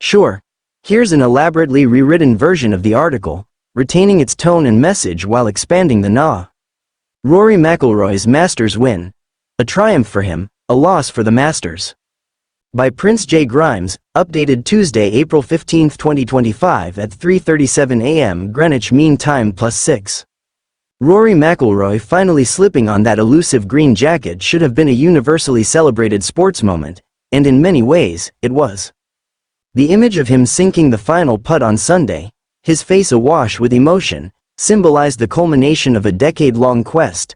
Sure. Here's an elaborately rewritten version of the article, retaining its tone and message while expanding the nah. Rory McIlroy's Masters win. A triumph for him, a loss for the Masters. By Prince J. Grimes, updated Tuesday, April 15, 2025 at 3:37 a.m. Greenwich Mean Time +6. Rory McIlroy finally slipping on that elusive green jacket should have been a universally celebrated sports moment, and in many ways, it was. The image of him sinking the final putt on Sunday, his face awash with emotion, symbolized the culmination of a decade-long quest.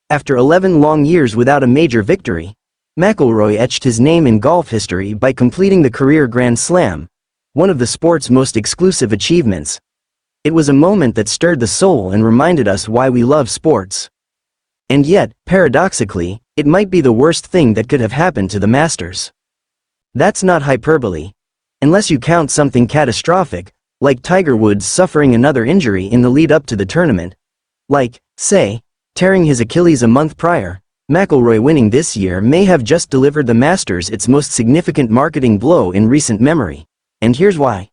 After 11 long years without a major victory, McIlroy etched his name in golf history by completing the career Grand Slam, one of the sport's most exclusive achievements. It was a moment that stirred the soul and reminded us why we love sports. And yet, paradoxically, it might be the worst thing that could have happened to the Masters. That's not hyperbole. Unless you count something catastrophic, like Tiger Woods suffering another injury in the lead up to the tournament. Like, say, tearing his Achilles a month prior, McIlroy winning this year may have just delivered the Masters its most significant marketing blow in recent memory. And here's why.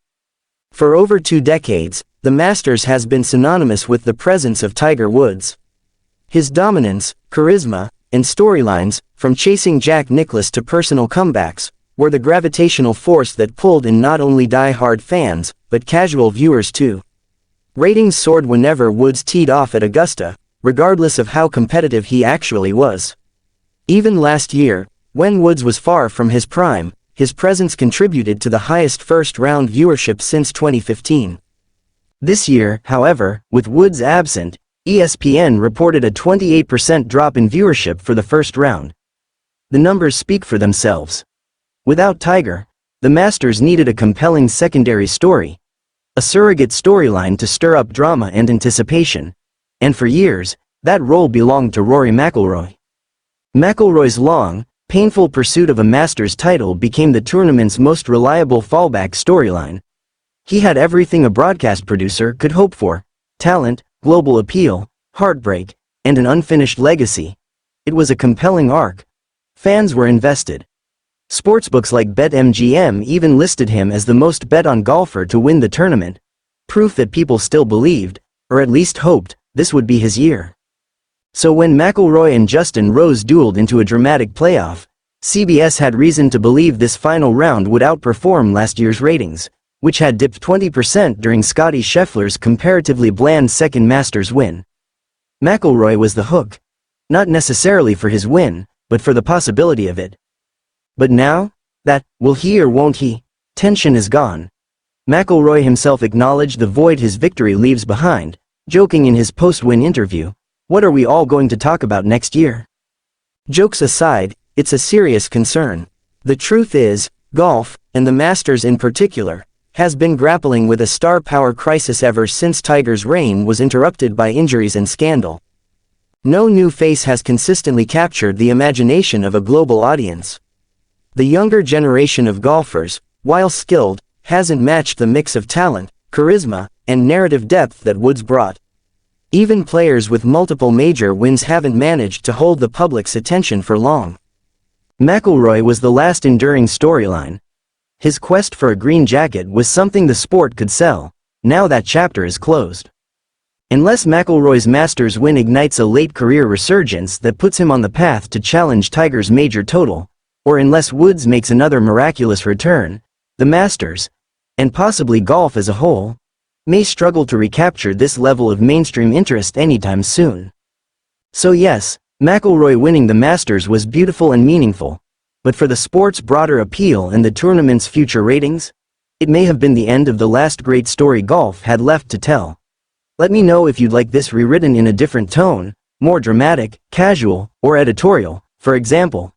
For over 2 decades, the Masters has been synonymous with the presence of Tiger Woods. His dominance, charisma, and storylines, from chasing Jack Nicklaus to personal comebacks, were the gravitational force that pulled in not only die-hard fans, but casual viewers too. Ratings soared whenever Woods teed off at Augusta, regardless of how competitive he actually was. Even last year, when Woods was far from his prime, his presence contributed to the highest first-round viewership since 2015. This year, however, with Woods absent, ESPN reported a 28% drop in viewership for the first round. The numbers speak for themselves. Without Tiger, the Masters needed a compelling secondary story, a surrogate storyline to stir up drama and anticipation. And for years, that role belonged to Rory McIlroy. McIlroy's long, painful pursuit of a Masters title became the tournament's most reliable fallback storyline. He had everything a broadcast producer could hope for: talent, global appeal, heartbreak, and an unfinished legacy. It was a compelling arc. Fans were invested. Sportsbooks like BetMGM even listed him as the most bet-on golfer to win the tournament, proof that people still believed, or at least hoped, this would be his year. So when McIlroy and Justin Rose dueled into a dramatic playoff, CBS had reason to believe this final round would outperform last year's ratings, which had dipped 20% during Scottie Scheffler's comparatively bland second Masters win. McIlroy was the hook. Not necessarily for his win, but for the possibility of it. But now, that will he or won't he tension is gone. McIlroy himself acknowledged the void his victory leaves behind, joking in his post-win interview, "What are we all going to talk about next year?" Jokes aside, it's a serious concern. The truth is, golf, and the Masters in particular, has been grappling with a star power crisis ever since Tiger's reign was interrupted by injuries and scandal. No new face has consistently captured the imagination of a global audience. The younger generation of golfers, while skilled, hasn't matched the mix of talent, charisma, and narrative depth that Woods brought. Even players with multiple major wins haven't managed to hold the public's attention for long. McIlroy was the last enduring storyline. His quest for a green jacket was something the sport could sell. Now that chapter is closed. Unless McIlroy's Masters win ignites a late career resurgence that puts him on the path to challenge Tiger's major total, or unless Woods makes another miraculous return, the Masters, and possibly golf as a whole, may struggle to recapture this level of mainstream interest anytime soon. So yes, McIlroy winning the Masters was beautiful and meaningful, but for the sport's broader appeal and the tournament's future ratings, it may have been the end of the last great story golf had left to tell. Let me know if you'd like this rewritten in a different tone, more dramatic, casual, or editorial, for example.